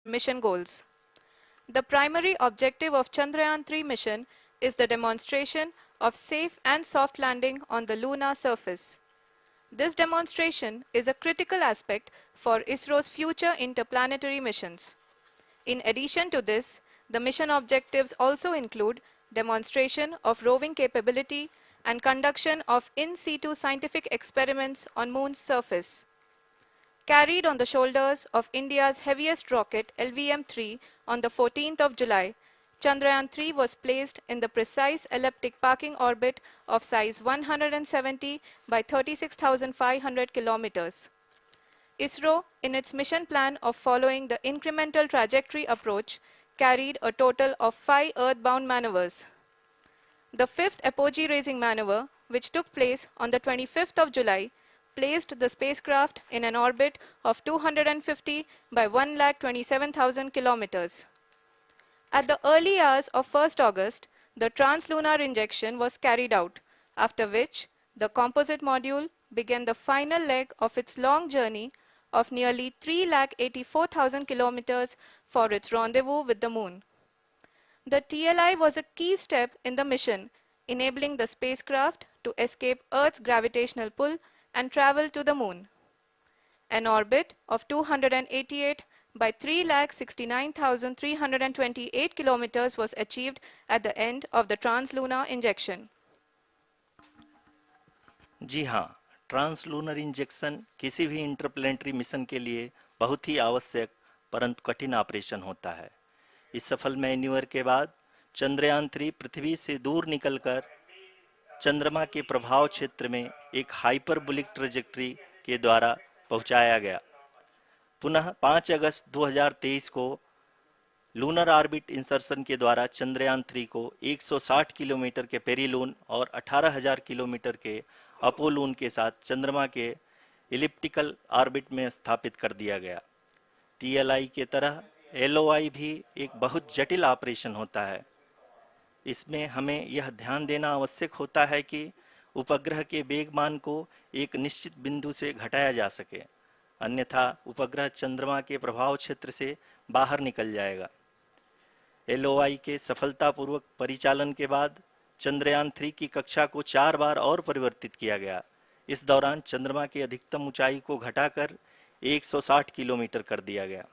mission goals. The primary objective of Chandrayaan-3 mission is the demonstration of safe and soft landing on the lunar surface. This demonstration is a critical aspect for ISRO's future interplanetary missions. In addition to this, the mission objectives also include demonstration of roving capability and conduction of in situ scientific experiments on Moon's surface. Carried on the shoulders of India's heaviest rocket LVM-3 on the 14th of July, Chandrayaan-3 was placed in the precise elliptic parking orbit of size 170 by 36,500 kilometers. ISRO, in its mission plan of following the incremental trajectory approach, carried a total of 5 earthbound maneuvers. The fifth apogee-raising maneuver, which took place on the 25th of July, placed the spacecraft in an orbit of 250 by 1,27,000 kilometers. At the early hours of 1st August, the translunar injection was carried out, after which the composite module began the final leg of its long journey of nearly 3,84,000 kilometers for its rendezvous with the Moon. The TLI was a key step in the mission, enabling the spacecraft to escape Earth's gravitational pull and travel to the Moon. An orbit of 288 by 3,69,328 kilometers was achieved at the end of the translunar injection. जी हाँ, translunar injection किसी भी interplanetary mission के लिए बहुत ही आवश्यक परंतु कठिन operation होता है। इस सफल मैन्यूवर के बाद चंद्रयान-3 पृथ्वी से दूर निकलकर चंद्रमा के प्रभाव क्षेत्र में एक हाइपरबोलिक ट्रेजेक्टरी के द्वारा पहुंचाया गया। पुनः 5 अगस्त 2023 को लूनर ऑर्बिट इंसर्शन के द्वारा चंद्रयान-3 को 160 किलोमीटर के पेरिलून और 18,000 किलोमीटर के अपोलून के साथ चंद्रमा के इलिप्टिकल ऑर्बिट में स्थापित कर दिया गया। टीएलआई के तरह एलओआई भी एक बहुत जटिल ऑपरेशन होता है। इसमें हमें यह ध्यान देना आवश्यक होता है कि उपग्रह के वेगमान को एक निश्चित बिंदु से घटाया जा सके, अन्यथा उपग्रह चंद्रमा के प्रभाव क्षेत्र से बाहर निकल जाएगा। एलओआई के सफलतापूर्वक परिचालन के बाद चंद्रयान-3 की कक्षा को 4 बार और परिवर्तित किया गया। इस दौरान चंद्रमा की अधिकतम ऊंचाई को घटाकर 160 किलोमीटर कर दिया गया।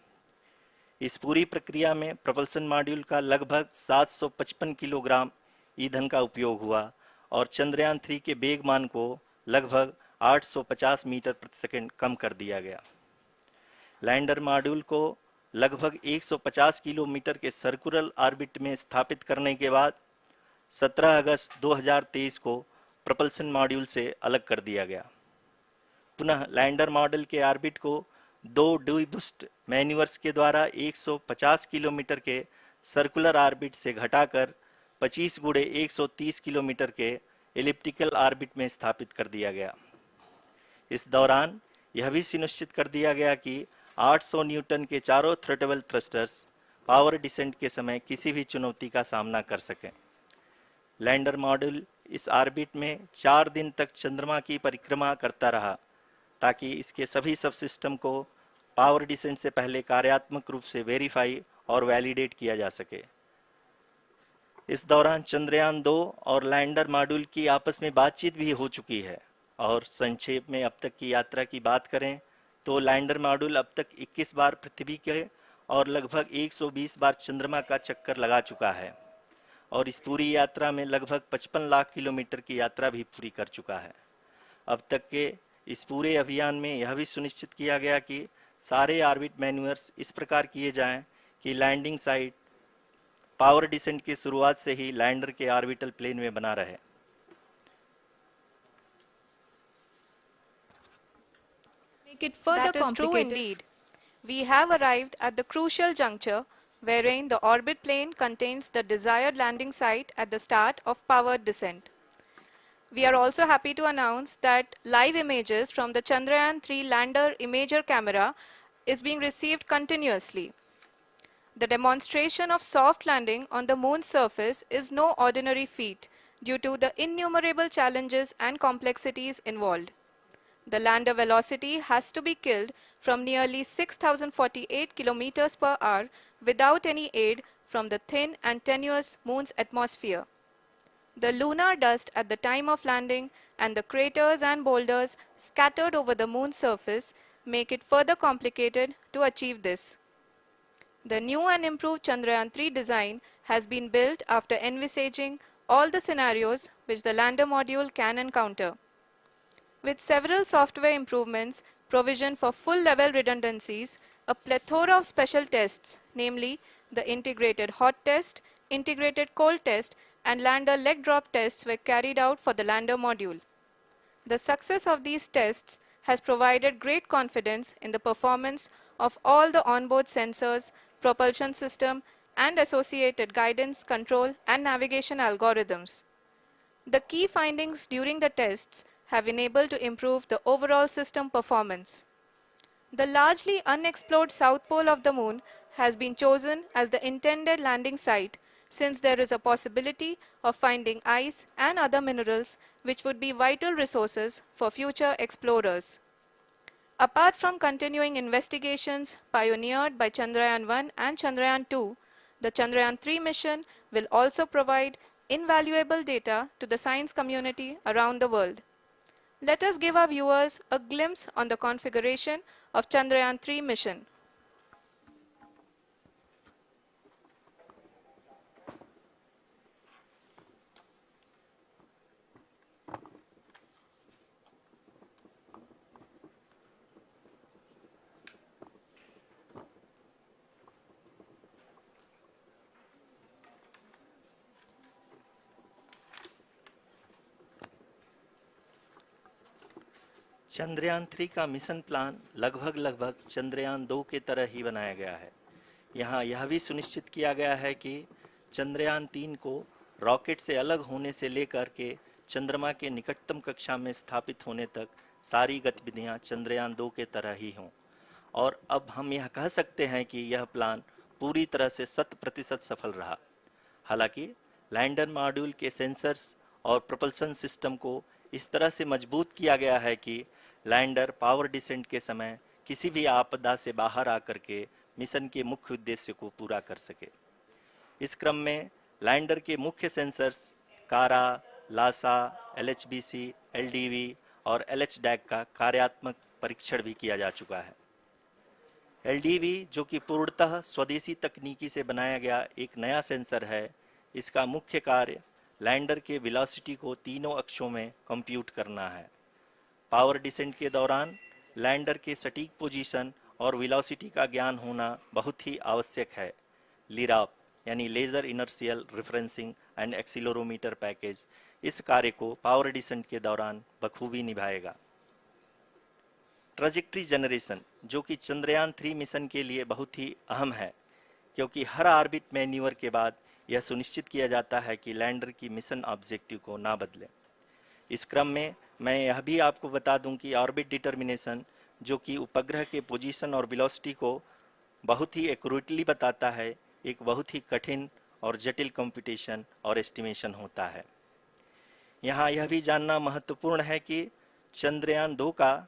इस पूरी प्रक्रिया में प्रपल्सन मॉड्यूल का लगभग 755 किलोग्राम ईंधन का उपयोग हुआ और चंद्रयान-3 के वेगमान को लगभग 850 मीटर प्रति सेकंड कम कर दिया गया। लैंडर मॉड्यूल को लगभग 150 किलोमीटर के सर्कुलर ऑर्बिट में स्थापित करने के बाद 17 अगस्त 2023 को प्रपल्सन मॉड्यूल से अलग कर दिया गया। पुनः लैंडर मॉडल के ऑर्बिट को 2 डीबूस्ट मैन्यूवर्स के द्वारा 150 किलोमीटर के सर्कुलर ऑर्बिट से घटाकर 25 गुणे 130 किलोमीटर के एलिप्टिकल ऑर्बिट में स्थापित कर दिया गया। इस दौरान यह भी सुनिश्चित कर दिया गया कि 800 न्यूटन के चारों थ्रोटेबल थ्रस्टर्स पावर डिसेंट के समय किसी भी चुनौती का सामना कर सकें। लैंडर मॉड्यूल इस ऑर्बिट में 4 दिन तक चंद्रमा की परिक्रमा करता रहा ताकि इसके सभी सब सिस्टम को पावर डिसेंट से पहले कार्यात्मक रूप से वेरीफाई और वैलिडेट किया जा सके। इस दौरान चंद्रयान-2 और लैंडर मॉड्यूल की आपस में बातचीत भी हो चुकी है। और संक्षेप में अब तक की यात्रा की बात करें तो लैंडर मॉड्यूल अब तक 21 बार पृथ्वी के और लगभग 120 बार चंद्रमा का चक्कर लगा चुका है और इस पूरी यात्रा में लगभग 55 लाख किलोमीटर की यात्रा भी पूरी कर चुका है। अब तक के इस पूरे अभियान में यह भी सुनिश्चित किया गया कि सारे ऑर्बिट मैन्यूवर्स इस प्रकार किए जाएं कि लैंडिंग साइट पावर डिसेंट की शुरुआत से ही लैंडर के ऑर्बिटल प्लेन में बना रहे। Make it further complicated. That is true indeed. We have arrived at the crucial juncture wherein the orbit plane contains the desired landing site at the start of powered descent. We are also happy to announce that live images from the Chandrayaan-3 lander imager camera is being received continuously. The demonstration of soft landing on the Moon's surface is no ordinary feat due to the innumerable challenges and complexities involved. The lander velocity has to be killed from nearly 6,048 kilometers per hour without any aid from the thin and tenuous Moon's atmosphere. The lunar dust at the time of landing and the craters and boulders scattered over the Moon's surface make it further complicated to achieve this. The new and improved Chandrayaan-3 design has been built after envisaging all the scenarios which the lander module can encounter. With several software improvements, provision for full-level redundancies, a plethora of special tests, namely the integrated hot test, integrated cold test, and lander leg drop tests were carried out for the lander module. The success of these tests has provided great confidence in the performance of all the onboard sensors, propulsion system, and associated guidance, control, and navigation algorithms. The key findings during the tests have enabled to improve the overall system performance. The largely unexplored south pole of the Moon has been chosen as the intended landing site since there is a possibility of finding ice and other minerals which would be vital resources for future explorers. Apart from continuing investigations pioneered by Chandrayaan-1 and Chandrayaan-2, the Chandrayaan-3 mission will also provide invaluable data to the science community around the world. Let us give our viewers a glimpse on the configuration of Chandrayaan-3 mission. Chandrayaan 3 का mission plan लगभग चंद्रयान 2 के तरह ही बनाया गया है। यहाँ यह भी सुनिश्चित किया गया है कि चंद्रयान 3 को रॉकेट से अलग होने से लेकर के चंद्रमा के निकटतम कक्षा में स्थापित होने तक सारी गतिविधियां चंद्रयान 2 के तरह ही हों। और अब हम यह कह सकते हैं कि यह प्लान पूरी तरह से 100% सफल रहा। हालांकि लैंडर मॉड्यूल के सेंसर्स और प्रोपल्शन सिस्टम को इस तरह से मजबूत किया गया है कि लैंडर पावर डिसेंट के समय किसी भी आपदा से बाहर आकर के मिशन के मुख्य उद्देश्य को पूरा कर सके। इस क्रम में लैंडर के मुख्य सेंसर्स कारा, लासा, एलएचबीसी, एलडीवी और एलएचडैक का कार्यात्मक परीक्षण भी किया जा चुका है। एलडीवी, जो कि पूर्णतः स्वदेशी तकनीकी से बनाया गया एक नया सेंसर है, इसका मुख्य कार्य लैंडर के वेलोसिटी को तीनों अक्षों में कंप्यूट करना है। पावर डिसेंट के दौरान लैंडर के सटीक पोजीशन और वेलोसिटी का ज्ञान होना बहुत ही आवश्यक है। लिराप यानी laser inertial referencing and accelerometer package इस कार्य को पावर डिसेंट के दौरान बखूबी निभाएगा। ट्रैजेक्टरी जनरेशन, जो कि चंद्रयान 3 मिशन के लिए बहुत ही अहम है, क्योंकि हर ऑर्बिट मैन्यूवर के बाद यह सुनिश्चित किया जाता है कि लैंडर की मिशन ऑब्जेक्टिव को ना बदले। इस क्रम में मैं यह भी आपको बता दूं कि ऑर्बिट डिटर्मिनेशन, जो कि उपग्रह के पोजीशन और वेलोसिटी को बहुत ही एक्यूरेटली बताता है, एक बहुत ही कठिन और जटिल कंप्यूटेशन और एस्टिमेशन होता है। यहाँ यह भी जानना महत्वपूर्ण है कि चंद्रयान 2 का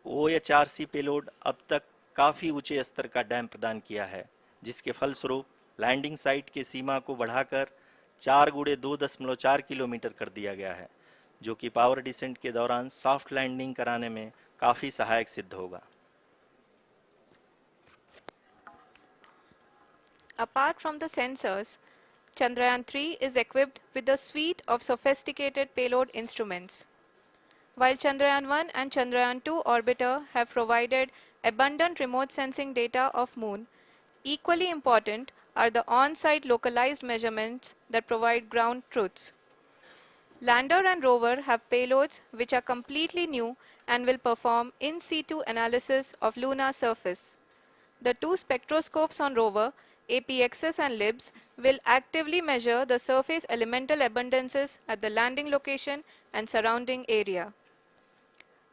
OHRC पेलोड अब तक काफ़ी ऊंचे स्तर का डैम प्रदान किया है, जिसके फलस्वरूप लैंडिंग साइट के सीमा को बढ़ाकर 4 × 2.4 किलोमीटर कर दिया गया है, जो कि पावर डिसेंट के दौरान सॉफ्ट लैंडिंग कराने में काफ़ी सहायक सिद्ध होगा। Apart from the sensors, Chandrayaan-3 is equipped with a suite of sophisticated payload instruments. While Chandrayaan-1 and Chandrayaan-2 orbiter have provided abundant remote sensing data of Moon, equally important are the on-site localized measurements that provide ground truths. Lander and rover have payloads which are completely new and will perform in situ analysis of lunar surface. The two spectroscopes on rover, APXS and LIBS, will actively measure the surface elemental abundances at the landing location and surrounding area.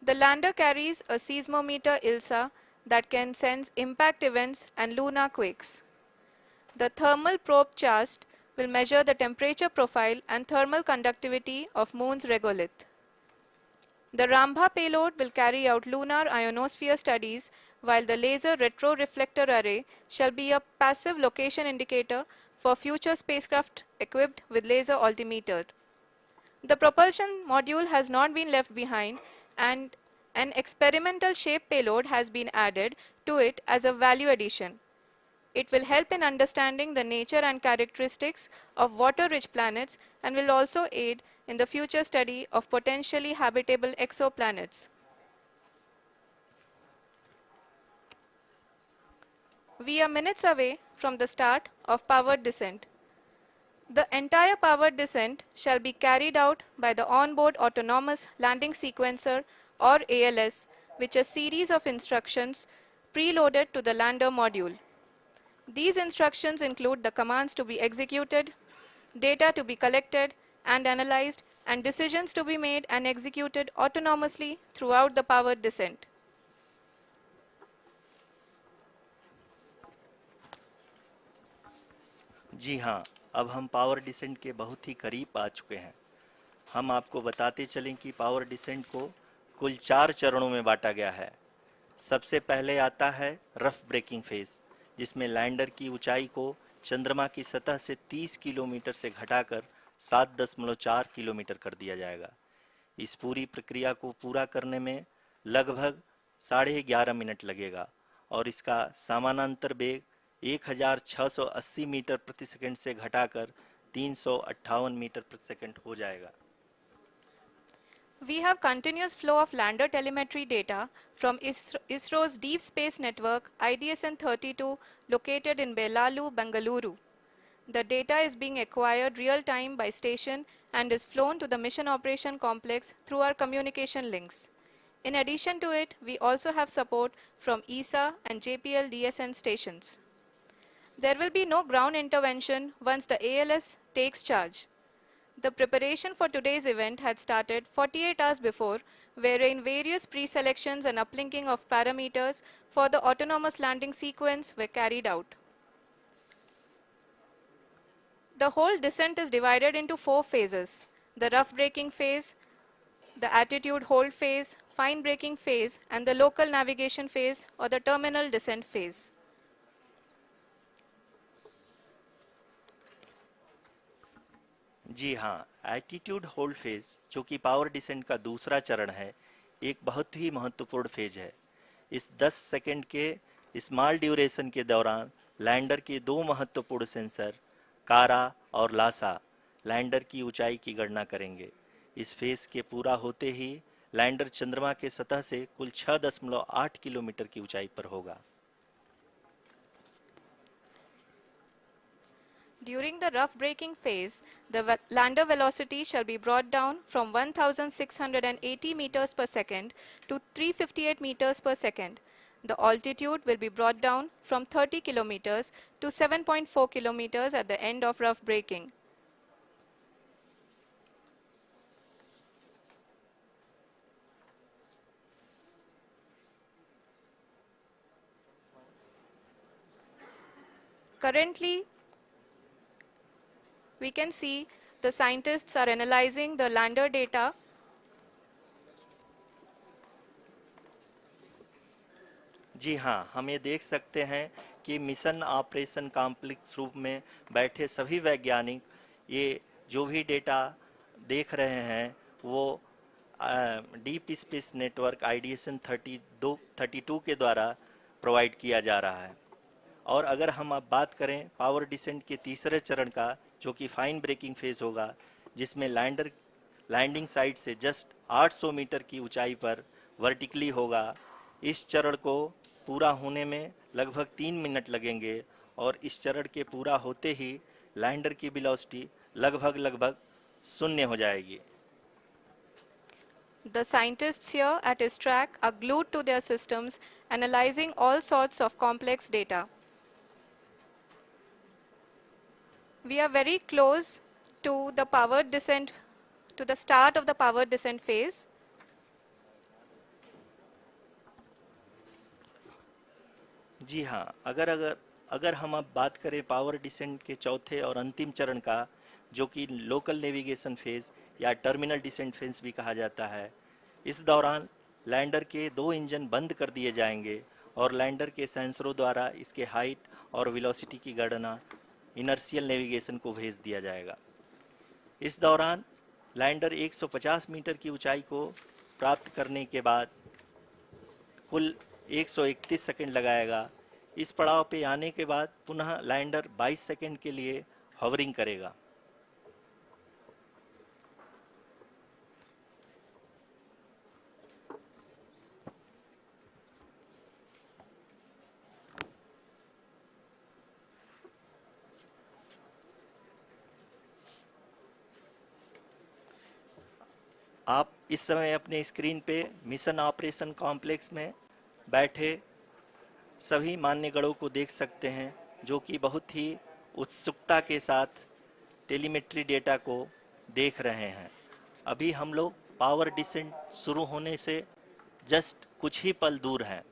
The lander carries a seismometer ILSA that can sense impact events and lunar quakes. The thermal probe CHAST will measure the temperature profile and thermal conductivity of Moon's regolith. The Rambha payload will carry out lunar ionosphere studies, while the laser retroreflector array shall be a passive location indicator for future spacecraft equipped with laser altimeter. The propulsion module has not been left behind, and an experimental shape payload has been added to it as a value addition. It will help in understanding the nature and characteristics of water-rich planets and will also aid in the future study of potentially habitable exoplanets. We are minutes away from the start of powered descent. The entire powered descent shall be carried out by the onboard autonomous landing sequencer, or ALS, which is a series of instructions preloaded to the lander module. These instructions include the commands to be executed, data to be collected and analyzed, and decisions to be made and executed autonomously throughout the powered descent. जी हाँ, अब हम power descent के बहुत ही करीब आ चुके हैं। हम आपको बताते चलें कि पावर डिसेंट को कुल 4 चरणों में बांटा गया है। सबसे पहले आता है रफ ब्रेकिंग फेज, जिसमें लैंडर की ऊंचाई को चंद्रमा की सतह से 30 किलोमीटर से घटाकर 7.4 किलोमीटर कर दिया जाएगा। इस पूरी प्रक्रिया को पूरा करने में लगभग 11.5 मिनट लगेगा और इसका समानांतर वेग 1680 मीटर प्रति सेकंड से घटाकर 358 मीटर प्रति सेकंड हो जाएगा। We have continuous flow of lander telemetry data from ISRO's Deep Space Network IDSN-32 located in Belalu, Bengaluru. The data is being acquired real-time by station and is flown to the Mission Operation Complex through our communication links. In addition to it, we also have support from ESA and JPL DSN stations. There will be no ground intervention once the ALS takes charge. The preparation for today's event had started 48 hours before, wherein various pre-selections and uplinking of parameters for the autonomous landing sequence were carried out. The whole descent is divided into 4 phases: the rough braking phase, the attitude hold phase, fine braking phase, and the local navigation phase or the terminal descent phase. जी हाँ, attitude hold phase, जो कि power descent का दूसरा चरण है, एक बहुत ही महत्वपूर्ण फेज है। इस 10 सेकंड के स्मॉल ड्यूरेशन के दौरान लैंडर के दो महत्वपूर्ण सेंसर कारा और लासा लैंडर की ऊंचाई की गणना करेंगे। इस फेज के पूरा होते ही लैंडर चंद्रमा के सतह से कुल 6.8 किलोमीटर की ऊंचाई पर होगा। During the rough braking phase, the lander velocity shall be brought down from 1680 meters per second to 358 meters per second. The altitude will be brought down from 30 kilometers to 7.4 kilometers at the end of rough braking. Currently, we can see the scientists are analyzing the lander data. जी हाँ, हम ये देख सकते हैं कि mission operation complex रूप में बैठे सभी वैज्ञानिक ये जो भी डेटा देख रहे हैं वो डीप स्पेस नेटवर्क आईडीएसएन 32 के द्वारा प्रोवाइड किया जा रहा है। और अगर हम अब बात करें पावर डिसेंट के तीसरे चरण का, जो कि फाइन ब्रेकिंग फेज होगा, जिसमें लैंडिंग साइट से जस्ट 800 मीटर की ऊंचाई पर वर्टिकली होगा। इस चरण को पूरा होने में लगभग 3 मिनट लगेंगे और इस चरण के पूरा होते ही लैंडर की वेलोसिटी लगभग शून्य हो जाएगी। The scientists here at ISTRAC are glued to their systems, analyzing all sorts of complex data. We are very close to the powered descent, to the start of the powered descent phase. जी हाँ, अगर हम अब बात करें power descent के चौथे और अंतिम चरण का, जो कि लोकल नेविगेशन फेज या टर्मिनल डिसेंट फेज भी कहा जाता है, इस दौरान लैंडर के 2 इंजन बंद कर दिए जाएंगे और लैंडर के सेंसरों द्वारा इसके हाइट और वेलोसिटी की गणना इनर्शियल नेविगेशन को भेज दिया जाएगा। इस दौरान लैंडर 150 मीटर की ऊंचाई को प्राप्त करने के बाद कुल 131 सेकंड लगाएगा। इस पड़ाव पे आने के बाद पुनः लैंडर 22 सेकंड के लिए हॉवरिंग करेगा। आप इस समय अपने स्क्रीन पे मिशन ऑपरेशन कॉम्प्लेक्स में बैठे सभी मान्यगणों को देख सकते हैं, जो कि बहुत ही उत्सुकता के साथ टेलीमेट्री डेटा को देख रहे हैं। अभी हम लोग पावर डिसेंट शुरू होने से जस्ट कुछ ही पल दूर हैं।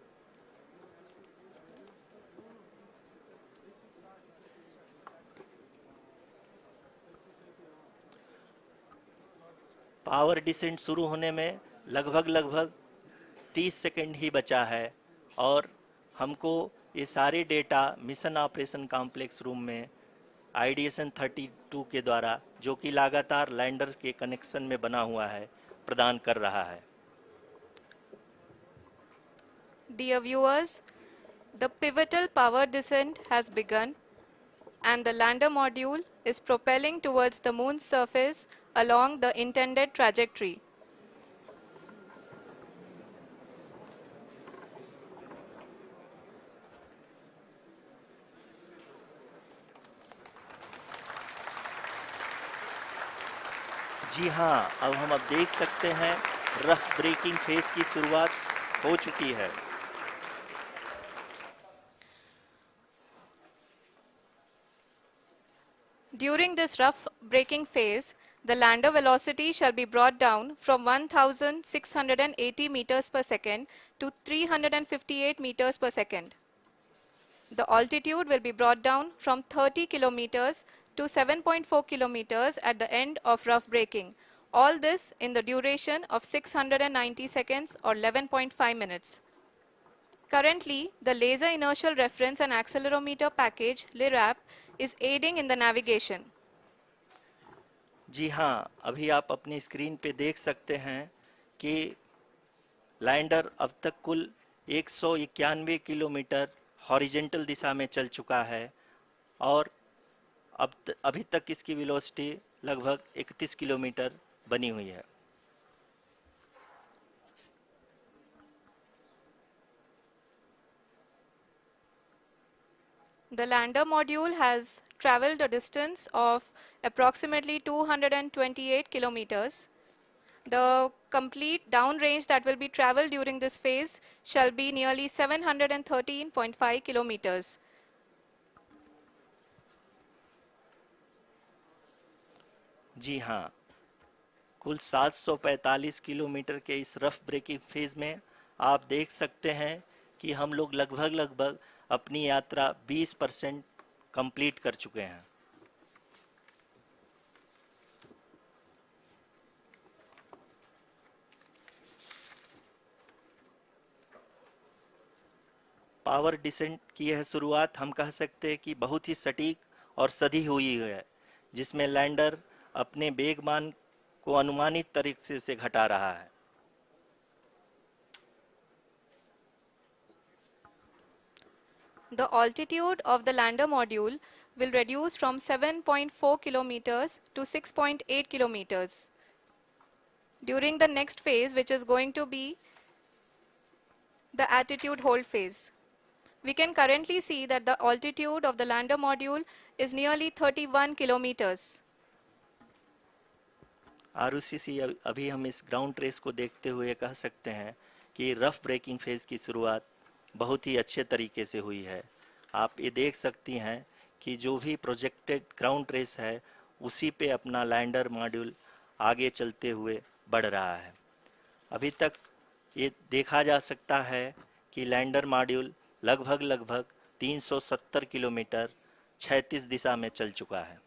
पावर डिसेंट शुरू होने में लगभग 30 सेकंड ही बचा है और हमको ये सारे data mission operation complex room में आईडीएसएन 32 के द्वारा, जो कि लगातार लैंडर के कनेक्शन में बना हुआ है, प्रदान कर रहा है। Dear viewers, the pivotal power descent has begun and the lander module is propelling towards the moon's surface along the intended trajectory. जी हाँ, अब देख सकते हैं रफ ब्रेकिंग फेज की शुरुआत हो चुकी है। During this rough braking phase, the lander velocity shall be brought down from 1680 meters per second to 358 meters per second. The altitude will be brought down from 30 kilometers to 7.4 kilometers at the end of rough braking. All this in the duration of 690 seconds or 11.5 minutes. Currently, the Laser Inertial Reference and Accelerometer package (LIRAP) is aiding in the navigation. जी हाँ, अभी आप अपनी screen पे देख सकते हैं कि lander अब तक कुल 191 किलोमीटर हॉरिजेंटल दिशा में चल चुका है और अभी तक इसकी वेलोसिटी लगभग 31 किलोमीटर बनी हुई है। The lander module has traveled a distance of approximately 228 kilometers. The complete downrange that will be traveled during this phase shall be nearly 713.5 kilometers. जी हाँ, कुल 745 किलोमीटर के इस रफ ब्रेकिंग फेज में आप देख सकते हैं कि हम लोग लगभग अपनी यात्रा 20% कंप्लीट कर चुके हैं। पावर डिसेंट की यह शुरुआत हम कह सकते हैं कि बहुत ही सटीक और सधी हुई है, जिसमें लैंडर अपने वेगमान को अनुमानित तरीके से घटा रहा है। The altitude of the lander module will reduce from 7.4 kilometers to 6.8 kilometers. During the next phase, which is going to be the attitude hold phase. We can currently see that the altitude of the lander module is nearly 31 kilometers. Arushi, अभी हम इस ground trace को देखते हुए कह सकते हैं कि रफ ब्रेकिंग फेज की शुरुआत बहुत ही अच्छे तरीके से हुई है। आप ये देख सकती हैं कि जो भी प्रोजेक्टेड ग्राउंड ट्रेस है, उसी पे अपना लैंडर मॉड्यूल आगे चलते हुए बढ़ रहा है। अभी तक ये देखा जा सकता है कि लैंडर मॉड्यूल लगभग 370 किलोमीटर क्षैतिज दिशा में चल चुका है।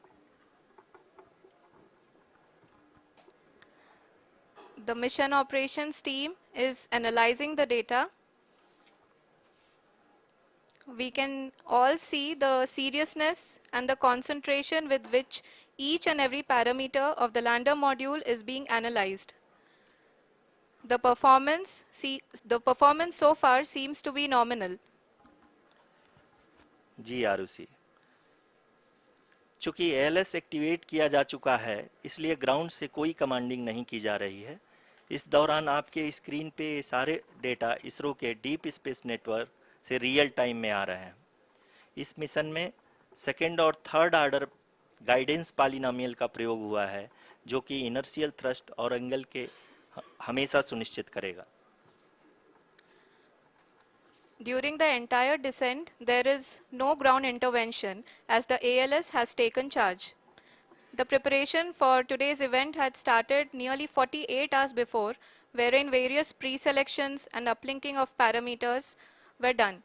The mission operations team is analyzing the data. We can all see the seriousness and the concentration with which each and every parameter of the lander module is being analyzed. The performance so far seems to be nominal. जी आरुषि, चूंकि ALS activate किया जा चुका है, इसलिए ground से कोई commanding नहीं की जा रही है। इस दौरान आपके स्क्रीन पे ये सारे डेटा इसरो के डीप स्पेस नेटवर्क से रियल टाइम में आ रहे हैं। इस मिशन में सेकेंड और थर्ड ऑर्डर गाइडेंस पॉलिनोमियल का प्रयोग हुआ है, जो कि इनर्शियल थ्रस्ट और एंगल के हमेशा सुनिश्चित करेगा। During the entire descent, there is no ground intervention as the ALS has taken charge. The preparation for today's event had started nearly 48 hours before, wherein various pre-selections and uplinking of parameters were done.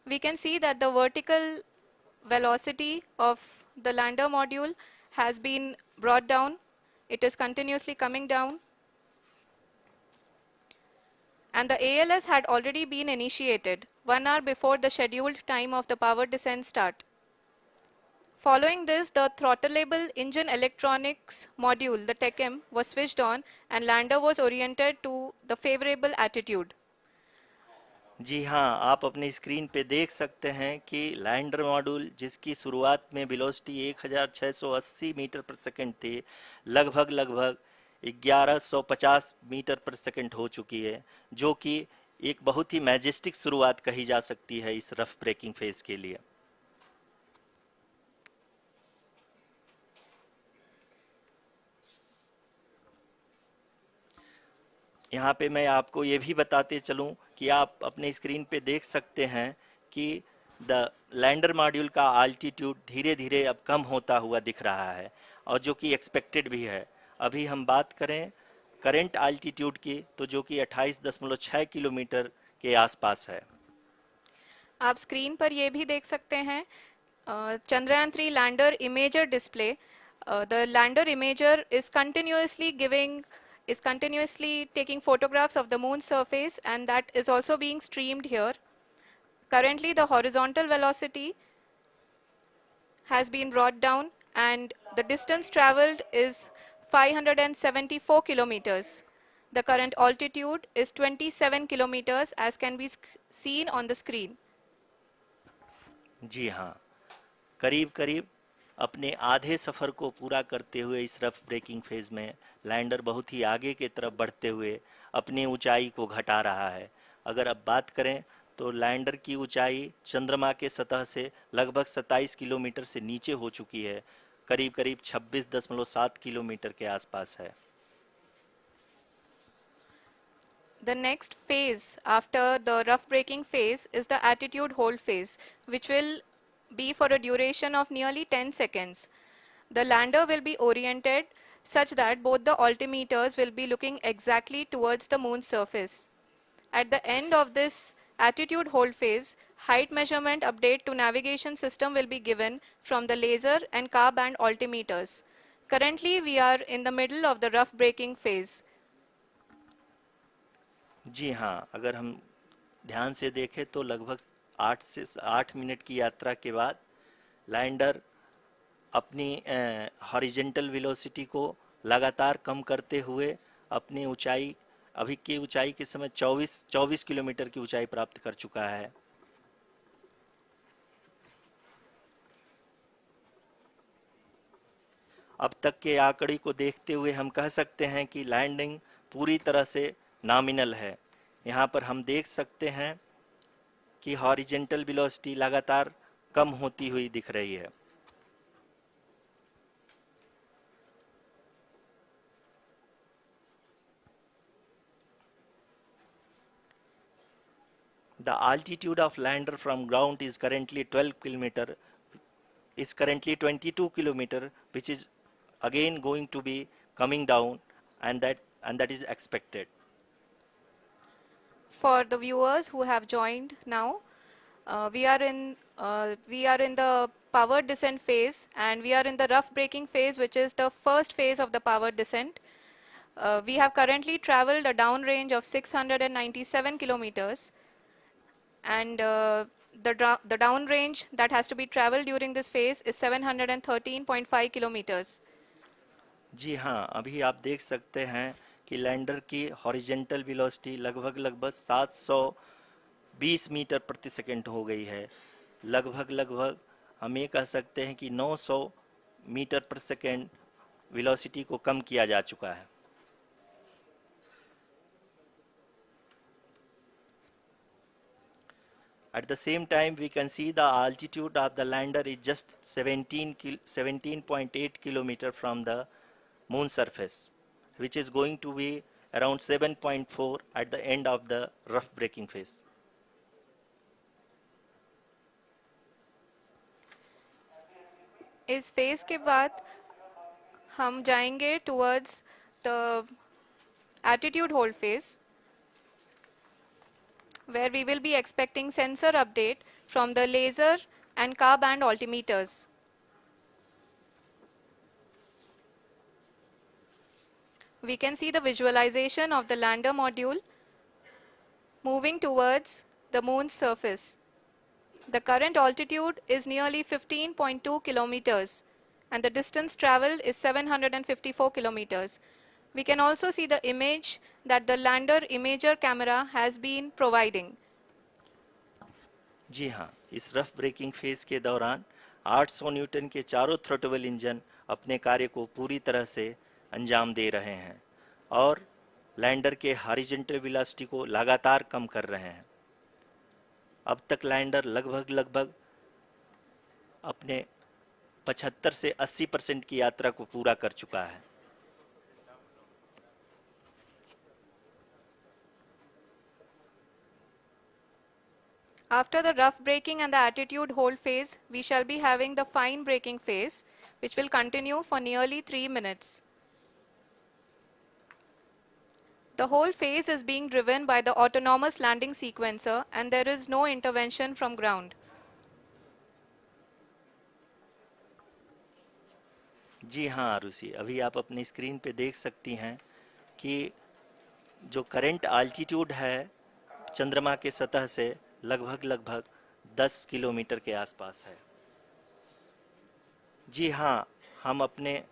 We can see that the vertical velocity of the lander module has been brought down. It is continuously coming down. And the ALS had already been initiated 1 hour before the scheduled time of the power descent start. Following this, the throttleable engine electronics module, the TECM, was switched on and lander was oriented to the favorable attitude. जी हाँ, आप अपनी screen पे देख सकते हैं कि lander module, जिसकी शुरुआत में वेलोसिटी 1680 मीटर पर सेकंड थी, लगभग 1150 मीटर पर सेकंड हो चुकी है, जो कि एक बहुत ही मैजेस्टिक शुरुआत कही जा सकती है इस रफ ब्रेकिंग फेज के लिए। यहाँ पे मैं आपको ये भी बताते चलूँ कि आप अपने स्क्रीन पे देख सकते हैं कि द लैंडर मॉड्यूल का आल्टीट्यूड धीरे धीरे अब कम होता हुआ दिख रहा है, और जो कि एक्सपेक्टेड भी है। अभी हम बात करें करंट आल्टीट्यूड की, तो जो कि 28.6 किलोमीटर के आसपास है। आप स्क्रीन पर ये भी देख सकते हैं Chandrayaan 3 lander imager display. The lander imager is continuously taking photographs of the moon's surface, and that is also being streamed here. Currently, the horizontal velocity has been brought down and the distance traveled is 574 kilometers. The current altitude is 27 kilometers as can be seen on the screen. जी हाँ, करीब करीब अपने आधे सफ़र को पूरा करते हुए इस रफ ब्रेकिंग फेज में लैंडर बहुत ही आगे की तरफ बढ़ते हुए अपनी ऊंचाई को घटा रहा है। अगर अब बात करें तो लैंडर की ऊंचाई चंद्रमा के सतह से लगभग 27 किलोमीटर से नीचे हो चुकी है, करीब करीब 26.7 किलोमीटर के आसपास है। The next phase after the rough braking phase is the attitude hold phase, which will be for a duration of nearly 10 seconds. The lander will be oriented such that both the altimeters will be looking exactly towards the moon's surface. At the end of this attitude hold phase, height measurement update to navigation system will be given from the laser and car band altimeters. Currently, we are in the middle of the rough braking phase. जी हाँ, अगर हम ध्यान से देखें तो लगभग 8 minute की यात्रा के बाद लैंडर अपनी हॉरिजेंटल वेलोसिटी को लगातार कम करते हुए अपनी ऊंचाई, अभी की ऊंचाई के समय 24 किलोमीटर की ऊंचाई प्राप्त कर चुका है। अब तक के आंकड़े को देखते हुए हम कह सकते हैं कि लैंडिंग पूरी तरह से नॉमिनल है। यहाँ पर हम देख सकते हैं कि हॉरिजेंटल वेलोसिटी लगातार कम होती हुई दिख रही है। The altitude of lander from ground is currently 22 kilometer, which is again going to be coming down, and that is expected. For the viewers who have joined now, we are in the power descent phase, and we are in the rough braking phase, which is the first phase of the power descent. We have currently traveled a downrange of 697 kilometers, and the downrange that has to be traveled during this phase is 713.5 kilometers. जी हाँ, अभी आप देख सकते हैं कि lander की horizontal velocity लगभग लगभग 720 मीटर प्रति सेकंड हो गई है। लगभग लगभग हम ये कह सकते हैं कि 900 मीटर प्रति सेकंड वेलोसिटी को कम किया जा चुका है। At the same time, we can see the altitude of the lander is just 17.8 kilometer from the moon surface, which is going to be around 7.4 at the end of the rough braking phase. इस phase के बाद हम जाएंगे towards the attitude hold phase, where we will be expecting sensor update from the laser and car band altimeters. We can see the visualization of the lander module moving towards the moon's surface. The current altitude is nearly 15.2 kilometers and the distance traveled is 754 kilometers. We can also see the image that the lander imager camera has been providing. जी हाँ, इस rough breaking phase के दौरान 800 Newton के चारों throttle engine अपने कार्य को पूरी तरह से अंजाम दे रहे हैं और लैंडर के हॉरिजॉन्टल वेलोसिटी को लगातार कम कर रहे हैं। अब तक लैंडर लगभग लगभग अपने 75 से 80% की यात्रा को पूरा कर चुका है। After the rough braking and the attitude hold phase, we shall be having the fine braking phase, which will continue for nearly 3 minutes. The whole phase is being driven by the autonomous landing sequencer and there is no intervention from ground. जी हाँ आरुषि, अभी आप अपनी screen पे देख सकती हैं कि जो करंट आल्टीट्यूड है चंद्रमा के सतह से लगभग लगभग 10 किलोमीटर के आसपास है। जी हाँ, हम अपने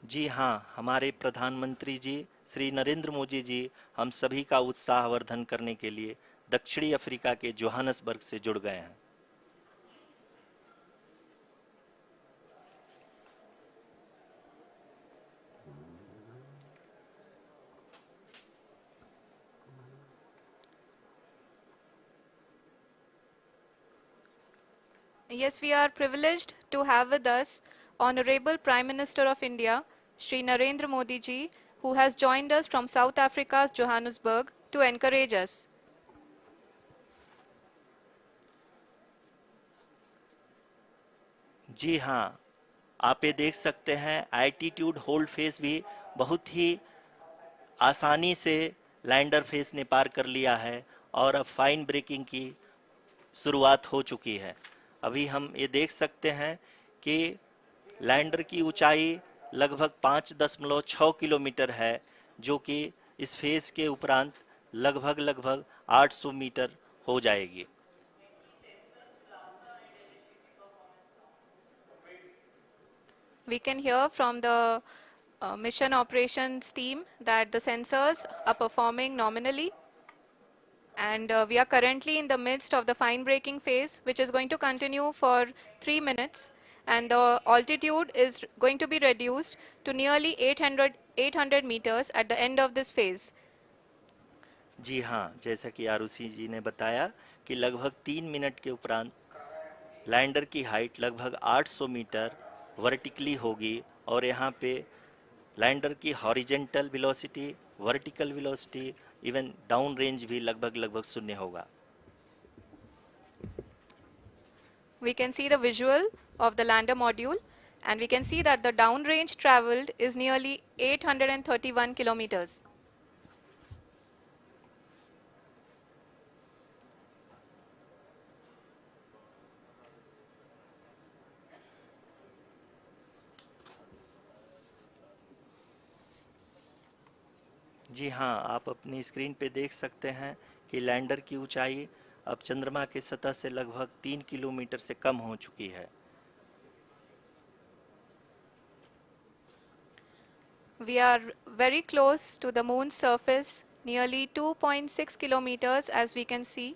जी हाँ, हमारे प्रधानमंत्री जी श्री नरेंद्र मोदी जी हम सभी का उत्साहवर्धन करने के लिए दक्षिणी अफ्रीका के जोहानसबर्ग से जुड़ गए हैं। Yes, we are privileged to have with us Honorable Prime Minister of India, Shri Narendra Modi ji, who has joined us from South Africa's Johannesburg to encourage us. जी हाँ, आप ये देख सकते हैं एल्टीट्यूड होल्ड फेस भी बहुत ही आसानी से लैंडर फेस ने पार कर लिया है और अब फाइन ब्रेकिंग की शुरुआत हो चुकी है। अभी हम ये देख सकते हैं कि लैंडर की ऊंचाई लगभग 5.6 किलोमीटर है, जो कि इस फेज के उपरांत लगभग लगभग 800 मीटर हो जाएगी। We can hear from the mission operations team that the sensors are performing nominally, and we are currently in the midst of the fine braking phase, which is going to continue for 3 minutes, and the altitude is going to be reduced to nearly 800 meters at the end of this phase. जी हाँ, जैसा कि आरुषि जी ने बताया कि लगभग 3 minute के उपरांत lander की हाइट लगभग 800 मीटर वर्टिकली होगी और यहाँ पे लैंडर की horizontal velocity, vertical velocity, even down range भी लगभग लगभग शून्य होगा। We can see the visual of the lander module, and we can see that the downrange traveled is nearly 831 kilometers. जी हाँ, आप अपनी स्क्रीन पे देख सकते हैं कि लैंडर की ऊंचाई अब चंद्रमा की सतह से लगभग 3 किलोमीटर से कम हो चुकी है। We are very close to the moon's surface, nearly 2.6 kilometers as we can see.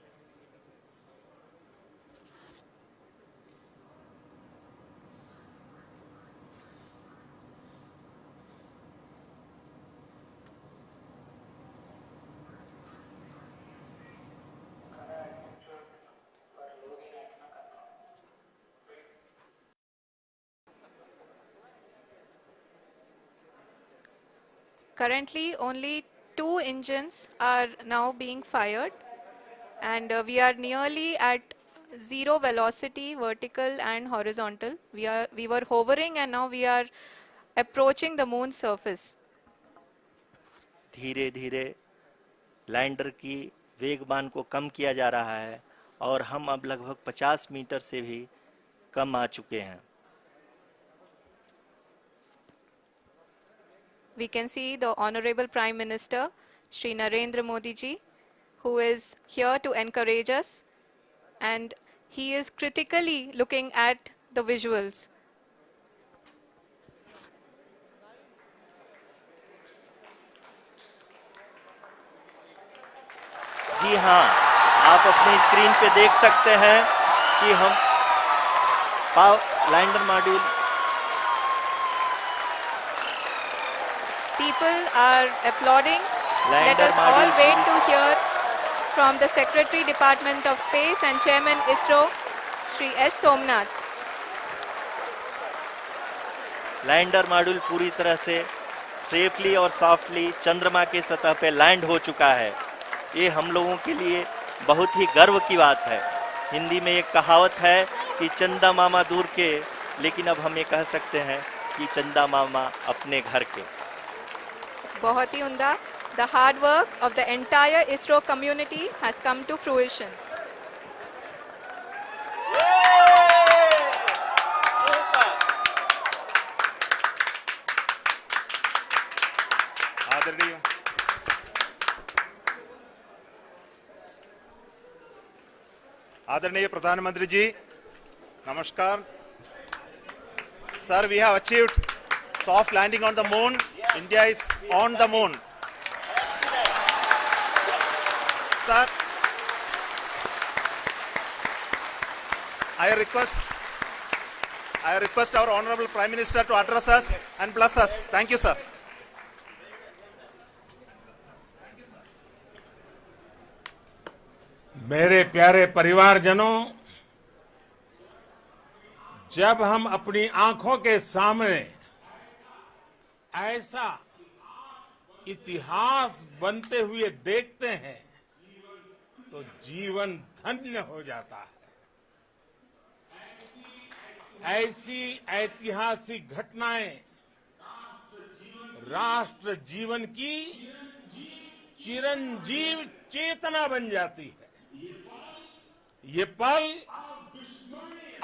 Currently, only two engines are now being fired, and we are nearly at zero velocity, vertical and horizontal. We were hovering, and now we are approaching the moon's surface. धीरे धीरे lander की वेगमान को कम किया जा रहा है और हम अब लगभग 50 मीटर से भी कम आ चुके हैं। We can see the Honorable Prime Minister, Shri Narendra Modi ji, who is here to encourage us, and he is critically looking at the visuals. जी हाँ, आप अपनी स्क्रीन पे देख सकते हैं कि हम lander module People are applauding. Let lander us all module wait to hear from the Secretary Department of Space and Chairman ISRO, Shri S. Somnath. Lander module पूरी तरह से सेफली और सॉफ्टली चंद्रमा की सतह पे लैंड हो चुका है। ये हम लोगों के लिए बहुत ही गर्व की बात है। हिंदी में एक कहावत है कि चंदा मामा दूर के, लेकिन अब हम ये कह सकते हैं कि चंदा मामा अपने घर के। बहुत ही उम्दा. The hard work of the entire ISRO community has come to fruition. आदरणीय आदरणीय प्रधानमंत्री जी, नमस्कार sir. We have achieved soft landing on the moon. India is on the moon. Sir, I request our Honorable Prime Minister to address us and bless us. Thank you, sir. मेरे प्यारे परिवारजनों, जब हम अपनी आंखों के सामने ऐसा इतिहास बनते हुए देखते हैं तो जीवन धन्य हो जाता है. ऐसी ऐतिहासिक घटनाएं राष्ट्र जीवन की चिरंजीव चेतना बन जाती है. ये पल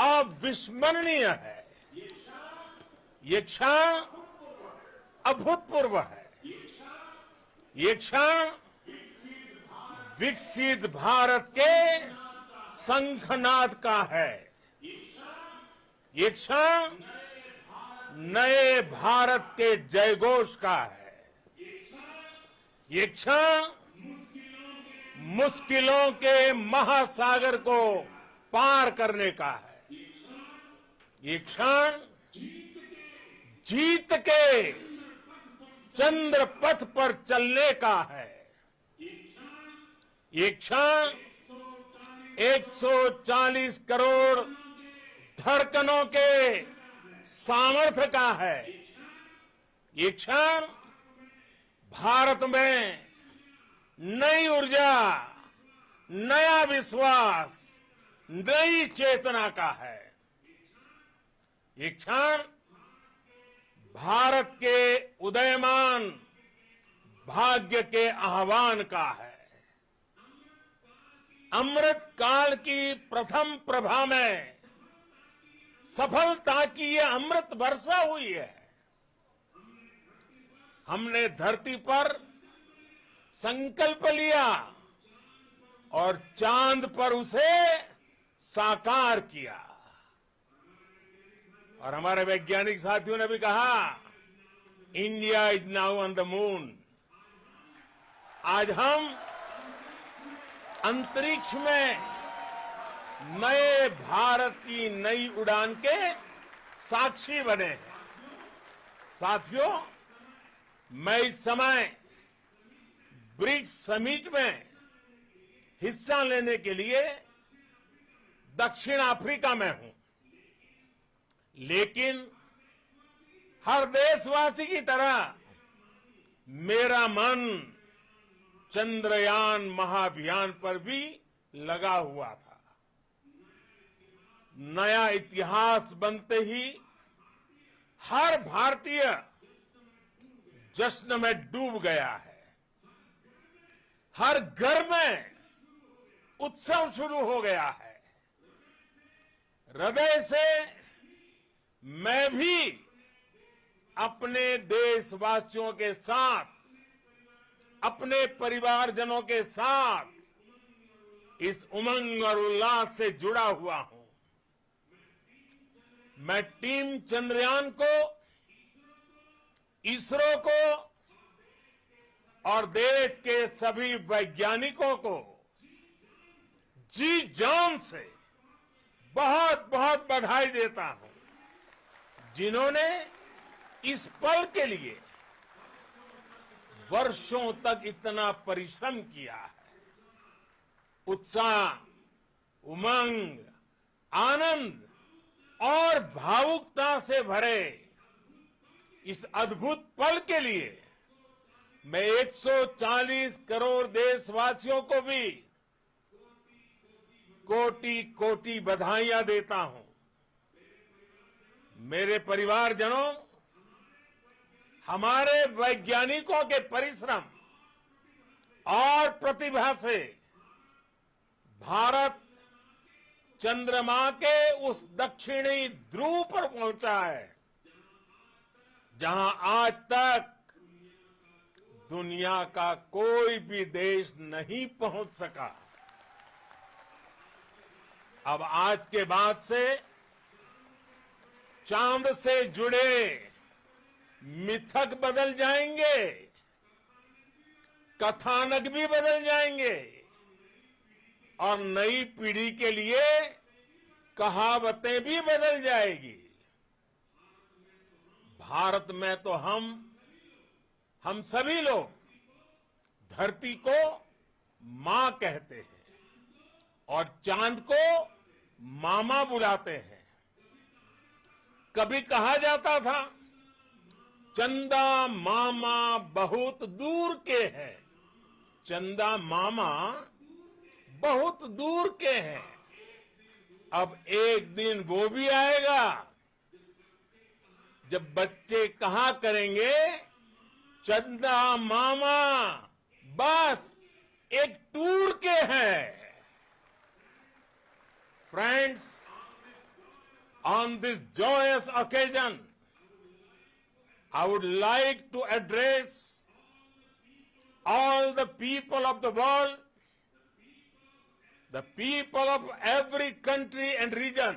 अविस्मरणीय है. ये क्षण अभूतपूर्व है. ये क्षण विकसित भारत के शंखनाद का है. ये क्षण नए भारत के जयघोष का है. ये क्षण मुश्किलों के महासागर को पार करने का है. ये क्षण जीत के चंद्र पथ पर चलने का है. ये क्षण 140 करोड़ धड़कनों के सामर्थ्य का है. ये क्षण भारत में नई ऊर्जा, नया विश्वास, नई चेतना का है. ये क्षण भारत के उदयमान भाग्य के आह्वान का है. अमृत काल की प्रथम प्रभा में सफलता की ये अमृत वर्षा हुई है. हमने धरती पर संकल्प लिया और चांद पर उसे साकार किया। और हमारे वैज्ञानिक साथियों ने भी कहा, India is now on the moon. आज हम अंतरिक्ष में नए भारत की नई उड़ान के साक्षी बने हैं। साथियों, मैं इस समय ब्रिक्स समिट में हिस्सा लेने के लिए दक्षिण अफ्रीका में हूं, लेकिन हर देशवासी की तरह मेरा मन चंद्रयान महाअभियान पर भी लगा हुआ था। नया इतिहास बनते ही हर भारतीय जश्न में डूब गया है। हर घर में उत्सव शुरू हो गया है। हृदय से मैं भी अपने देशवासियों के साथ, अपने परिवारजनों के साथ इस उमंग और उल्लास से जुड़ा हुआ हूं। मैं टीम चंद्रयान को, इसरो को और देश के सभी वैज्ञानिकों को जी जान से बहुत बहुत बधाई देता हूं, जिन्होंने इस पल के लिए वर्षों तक इतना परिश्रम किया है। उत्साह, उमंग, आनंद और भावुकता से भरे इस अद्भुत पल के लिए मैं 140 करोड़ देशवासियों को भी कोटि कोटि बधाइयां देता हूं। मेरे परिवारजनों, हमारे वैज्ञानिकों के परिश्रम और प्रतिभा से भारत चंद्रमा के उस दक्षिणी ध्रुव पर पहुंचा है, जहां आज तक दुनिया का कोई भी देश नहीं पहुंच सका। अब आज के बाद से चांद से जुड़े मिथक बदल जाएंगे, कथानक भी बदल जाएंगे और नई पीढ़ी के लिए कहावतें भी बदल जाएगी। भारत में तो हम सभी लोग धरती को मां कहते हैं और चांद को मामा बुलाते हैं। कभी कहा जाता था, चंदा मामा बहुत दूर के हैं। चंदा मामा बहुत दूर के हैं। अब एक दिन वो भी आएगा जब बच्चे कहा करेंगे, चंदा मामा बस एक टूर के हैं। Friends, on this joyous occasion, I would like to address all the people of the world, the people of every country and region.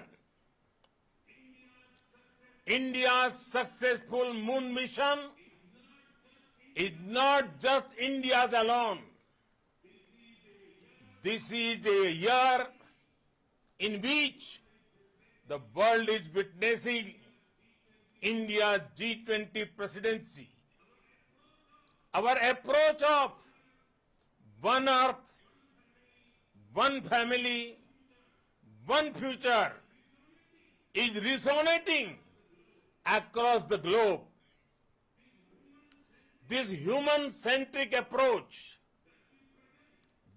India's successful moon mission is not just India's alone. This is a year in which the world is witnessing India's G20 presidency. Our approach of one earth, one family, one future is resonating across the globe. This human-centric approach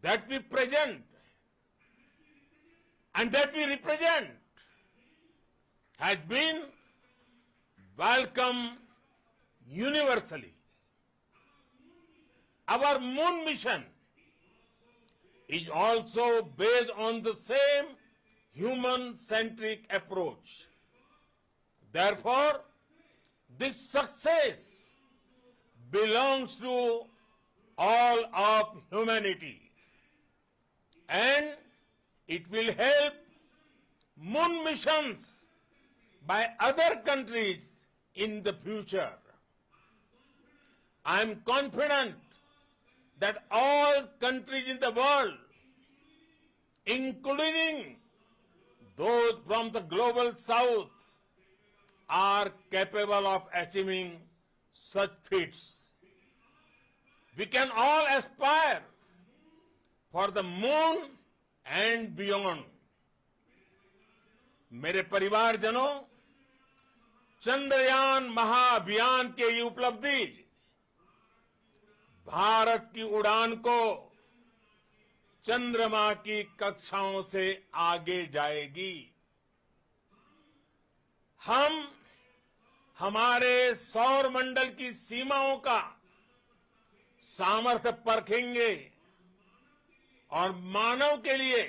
that we present and that we represent has been welcomed universally. Our moon mission is also based on the same human-centric approach. Therefore, this success belongs to all of humanity, and it will help moon missions by other countries in the future. I am confident that all countries in the world, including those from the global south, are capable of achieving such feats. We can all aspire for the moon and beyond. मेरे परिवारजनों, चंद्रयान महाअभियान के ये उपलब्धि भारत की उड़ान को चंद्रमा की कक्षाओं से आगे जाएगी। हम हमारे सौर मंडल की सीमाओं का सामर्थ्य परखेंगे और मानव के लिए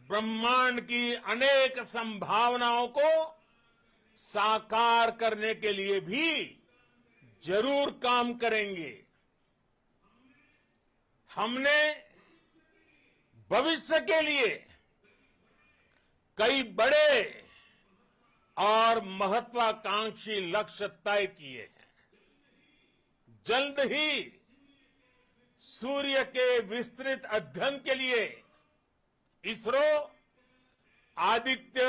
ब्रह्मांड की अनेक संभावनाओं को साकार करने के लिए भी जरूर काम करेंगे। हमने भविष्य के लिए कई बड़े और महत्वाकांक्षी लक्ष्य तय किए हैं। जल्द ही सूर्य के विस्तृत अध्ययन के लिए ISRO Aditya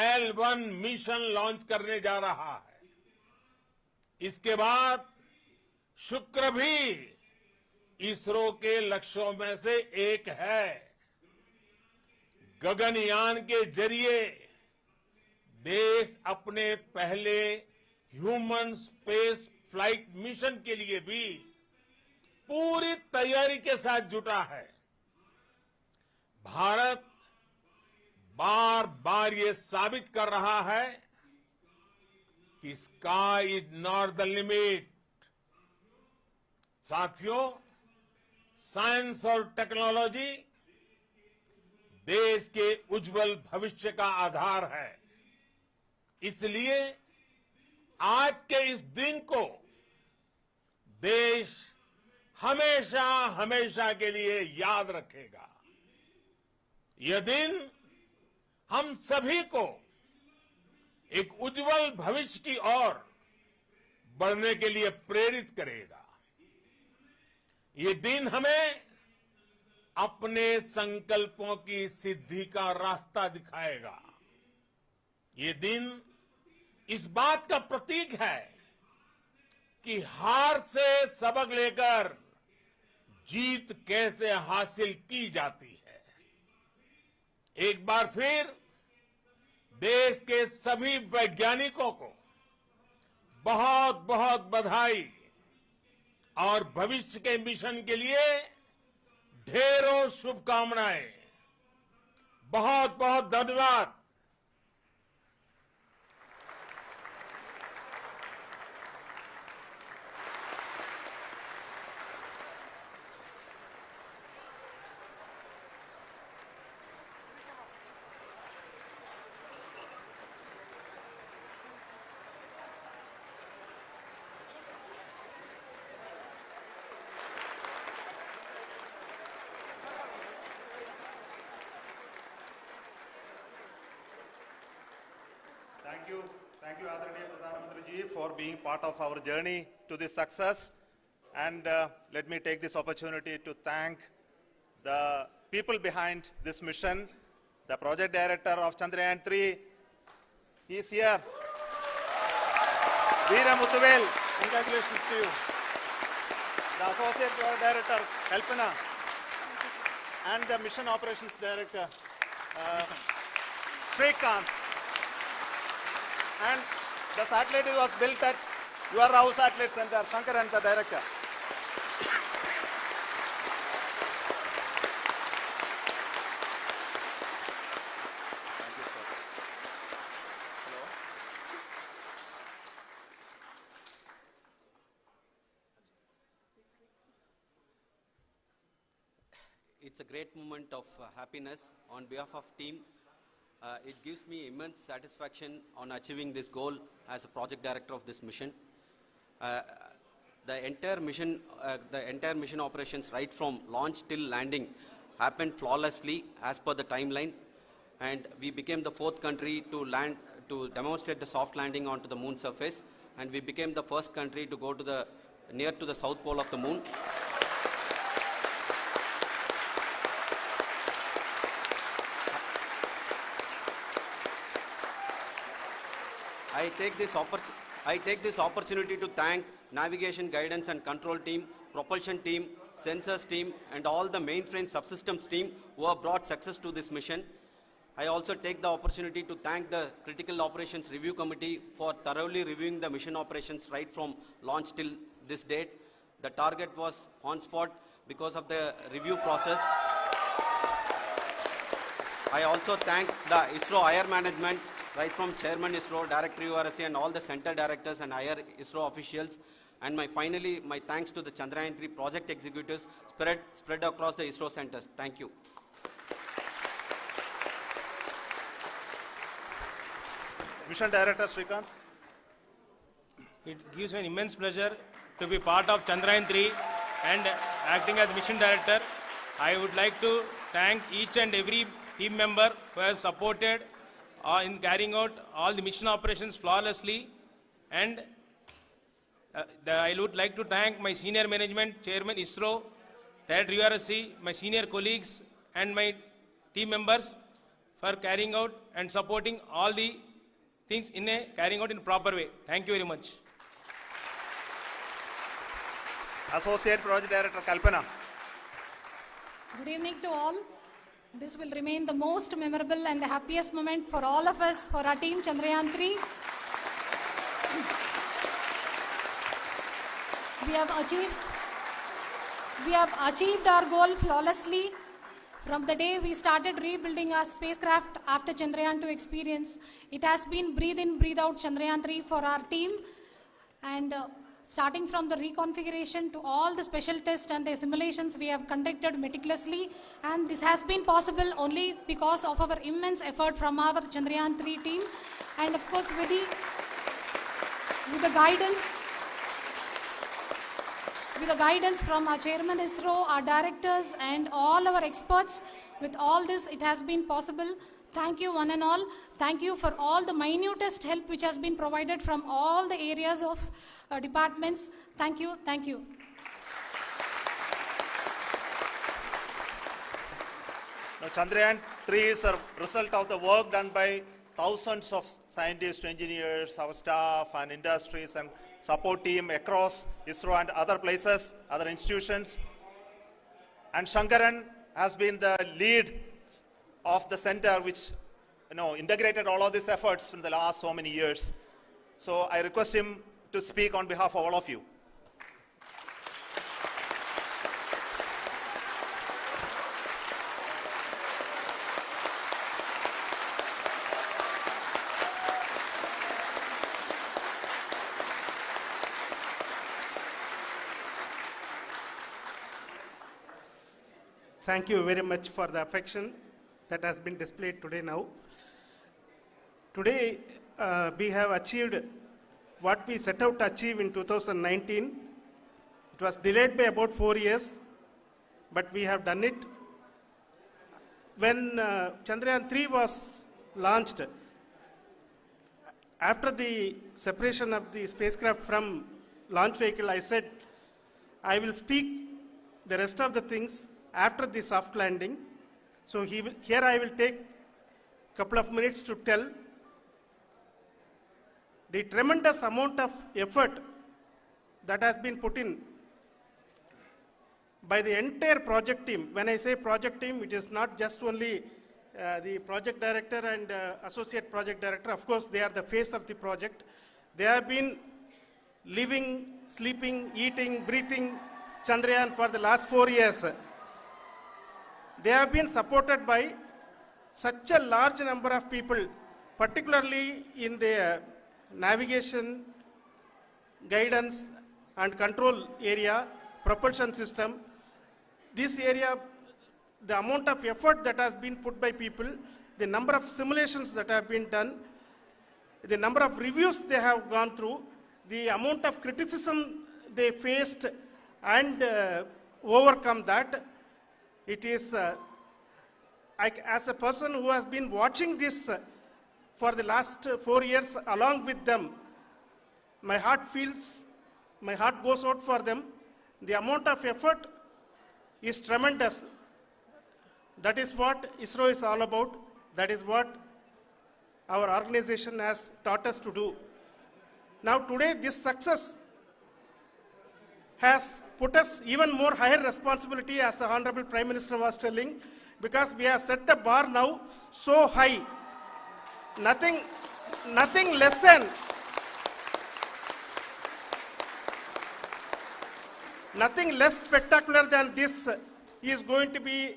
L1 mission launch करने जा रहा है। इसके बाद शुक्र भी इसरो के लक्ष्यों में से एक है। गगनयान के जरिए देश अपने पहले ह्यूमन स्पेस फ्लाइट मिशन के लिए भी पूरी तैयारी के साथ जुटा है। भारत बार बार ये साबित कर रहा है कि sky is not the limit. साथियों, साइंस और टेक्नोलॉजी देश के उज्जवल भविष्य का आधार है। इसलिए आज के इस दिन को देश हमेशा हमेशा के लिए याद रखेगा। यह दिन हम सभी को एक उज्जवल भविष्य की ओर बढ़ने के लिए प्रेरित करेगा। ये दिन हमें अपने संकल्पों की सिद्धि का रास्ता दिखाएगा। ये दिन इस बात का प्रतीक है कि हार से सबक लेकर जीत कैसे हासिल की जाती है। एक बार फिर देश के सभी वैज्ञानिकों को बहुत बहुत बधाई और भविष्य के मिशन के लिए ढेरों शुभकामनाएं। बहुत बहुत धन्यवाद। Thank you, Adaraniya Pradhan Mantri ji, for being part of our journey to this success. And let me take this opportunity to thank the people behind this mission, the project director of Chandrayaan 3. He is here. Veera Muthuvel, congratulations to you. The associate project director, Kalpana, and the mission operations director, Srikanth. And the satellite was built at your Rao Satellite Center, Shankar and the director. Thank you, sir. Hello. It's a great moment of happiness on behalf of team. It gives me immense satisfaction on achieving this goal as a project director of this mission. the entire mission operations right from launch till landing happened flawlessly as per the timeline, and we became the fourth country to demonstrate the soft landing onto the moon surface, and we became the first country to go to near to the south pole of the moon. I take this opportunity to thank navigation, guidance and control team, propulsion team, sensors team and all the mainframe subsystems team who have brought success to this mission. I also take the opportunity to thank the Critical Operations Review Committee for thoroughly reviewing the mission operations right from launch till this date. The target was on spot because of the review process. I also thank the ISRO higher management, right from Chairman ISRO, Director URSC and all the center directors and higher ISRO officials. And finally, my thanks to the Chandrayaan 3 project executives spread across the ISRO centers. Thank you. Mission Director Srikanth. It gives me an immense pleasure to be part of Chandrayaan 3 and acting as Mission Director. I would like to thank each and every team member who has supported in carrying out all the mission operations flawlessly, and I would like to thank my senior management, Chairman ISRO, Director URSC, my senior colleagues and my team members for carrying out and supporting all the things carrying out in a proper way. Thank you very much. Associate Project Director Kalpana. Good evening to all. This will remain the most memorable and the happiest moment for all of us, for our team Chandrayaan 3. We have achieved our goal flawlessly. From the day we started rebuilding our spacecraft after Chandrayaan 2 experience, it has been breathe in, breathe out Chandrayaan 3 for our team. And starting from the reconfiguration to all the special tests and the simulations we have conducted meticulously, and this has been possible only because of our immense effort from our Chandrayaan 3 team, and of course with the guidance from our Chairman ISRO, our directors and all our experts. With all this, it has been possible. Thank you one and all. Thank you for all the minutest help which has been provided from all the areas of departments. Thank you. Thank you. Now, Chandrayaan 3 is a result of the work done by thousands of scientists, engineers, our staff and industries and support team across ISRO and other places, other institutions. And Shankaran has been the lead of the center which integrated all of these efforts in the last so many years. So I request him to speak on behalf of all of you. Thank you very much for the affection that has been displayed today now. Today, we have achieved what we set out to achieve in 2019. It was delayed by about 4 years, but we have done it. When Chandrayaan 3 was launched, after the separation of the spacecraft from launch vehicle, I said, I will speak the rest of the things after the soft landing. So here I will take a couple of minutes to tell the tremendous amount of effort that has been put in by the entire project team. When I say project team, it is not just only the project director and associate project director. Of course, they are the face of the project. They have been living, sleeping, eating, breathing Chandrayaan for the last 4 years. They have been supported by such a large number of people, particularly in the navigation, guidance and control area, propulsion system. This area, the amount of effort that has been put by people, the number of simulations that have been done, the number of reviews they have gone through, the amount of criticism they faced and overcome that. It is, as a person who has been watching this for the last 4 years along with them, my heart goes out for them. The amount of effort is tremendous. That is what ISRO is all about. That is what our organization has taught us to do. Now today this success has put us even more higher responsibility, as the Honorable Prime Minister was telling, because we have set the bar now so high. Nothing less than nothing less spectacular than this is going to be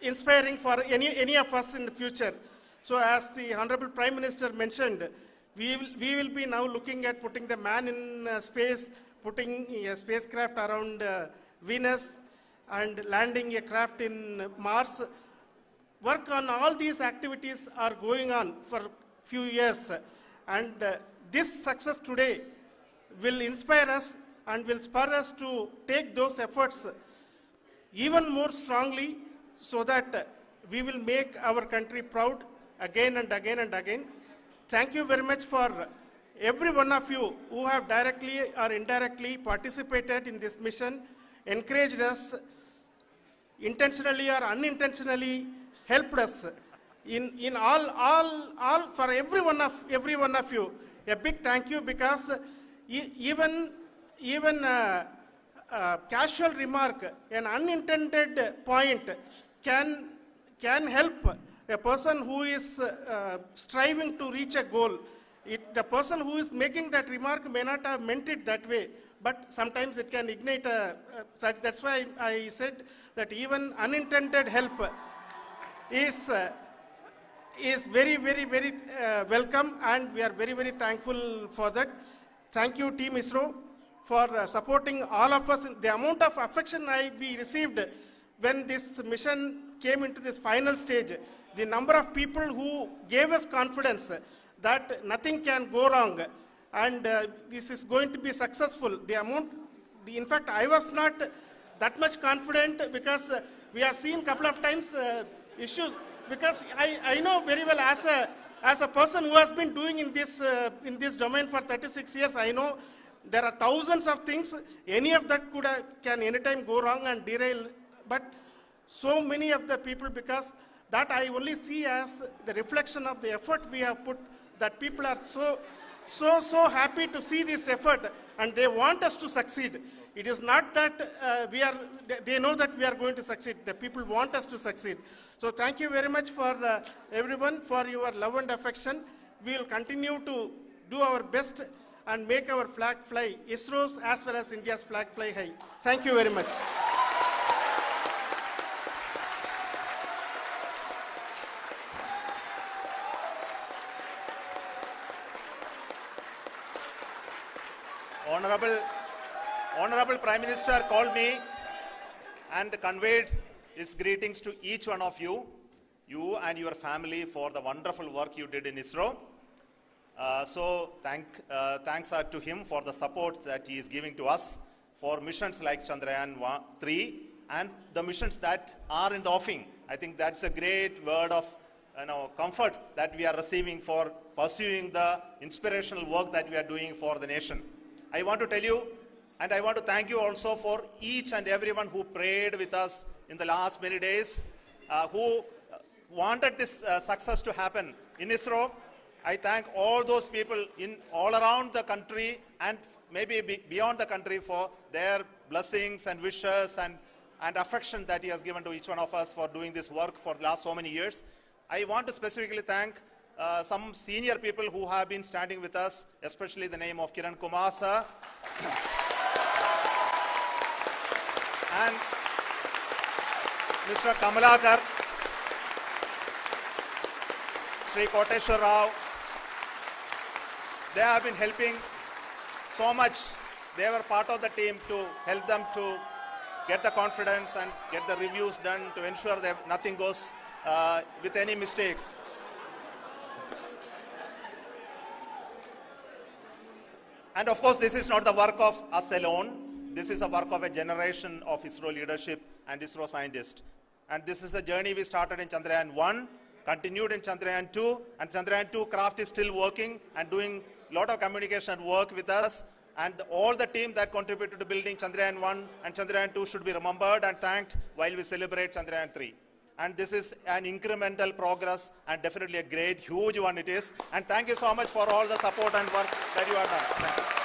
inspiring for any of us in the future. So as the Honorable Prime Minister mentioned, we will be now looking at putting the man in space, putting a spacecraft around Venus, and landing a craft in Mars. Work on all these activities are going on for few years. And this success today will inspire us and will spur us to take those efforts even more strongly, so that we will make our country proud again and again and again. Thank you very much for every one of you who have directly or indirectly participated in this mission, encouraged us, intentionally or unintentionally helped us in all for every one of you. A big thank you, because even casual remark, an unintended point can help a person who is striving to reach a goal. The person who is making that remark may not have meant it that way, but sometimes it can ignite that's why I said that even unintended help is very, very, very welcome, and we are very, very thankful for that. Thank you, Team ISRO, for supporting all of us. The amount of affection we received when this mission came into this final stage, the number of people who gave us confidence that nothing can go wrong and this is going to be successful. In fact, I was not that much confident, because we have seen a couple of times issues, because I know very well, as a person who has been doing in this domain for 36 years, I know there are thousands of things. Any of that can anytime go wrong and derail. But so many of the people, because that I only see as the reflection of the effort we have put, that people are so happy to see this effort, and they want us to succeed. It is not that they know that we are going to succeed. The people want us to succeed. So thank you very much for everyone for your love and affection. We will continue to do our best and make our flag fly, ISRO's as well as India's flag fly high. Thank you very much. Honorable Prime Minister called me and conveyed his greetings to each one of you and your family, for the wonderful work you did in ISRO. So thanks are to him for the support that he is giving to us for missions like Chandrayaan 3 and the missions that are in the offing. I think that's a great word of comfort that we are receiving for pursuing the inspirational work that we are doing for the nation. I want to tell you, and I want to thank you also for each and everyone who prayed with us in the last many days, who wanted this success to happen in ISRO. I thank all those people all around the country and maybe beyond the country for their blessings and wishes and affection that he has given to each one of us for doing this work for the last so many years. I want to specifically thank some senior people who have been standing with us, especially the name of Kiran Kumar sir and Mr. Kamalakar, Sri Koteshwar Rao. They have been helping so much. They were part of the team to help them to get the confidence and get the reviews done to ensure that nothing goes with any mistakes. And of course, this is not the work of us alone. This is a work of a generation of ISRO leadership and ISRO scientists. And this is a journey we started in Chandrayaan 1, continued in Chandrayaan 2, and Chandrayaan 2 craft is still working and doing a lot of communication work with us. And all the team that contributed to building Chandrayaan 1 and Chandrayaan 2 should be remembered and thanked while we celebrate Chandrayaan 3. And this is an incremental progress and definitely a great, huge one it is. And thank you so much for all the support and work that you have done. Thank you.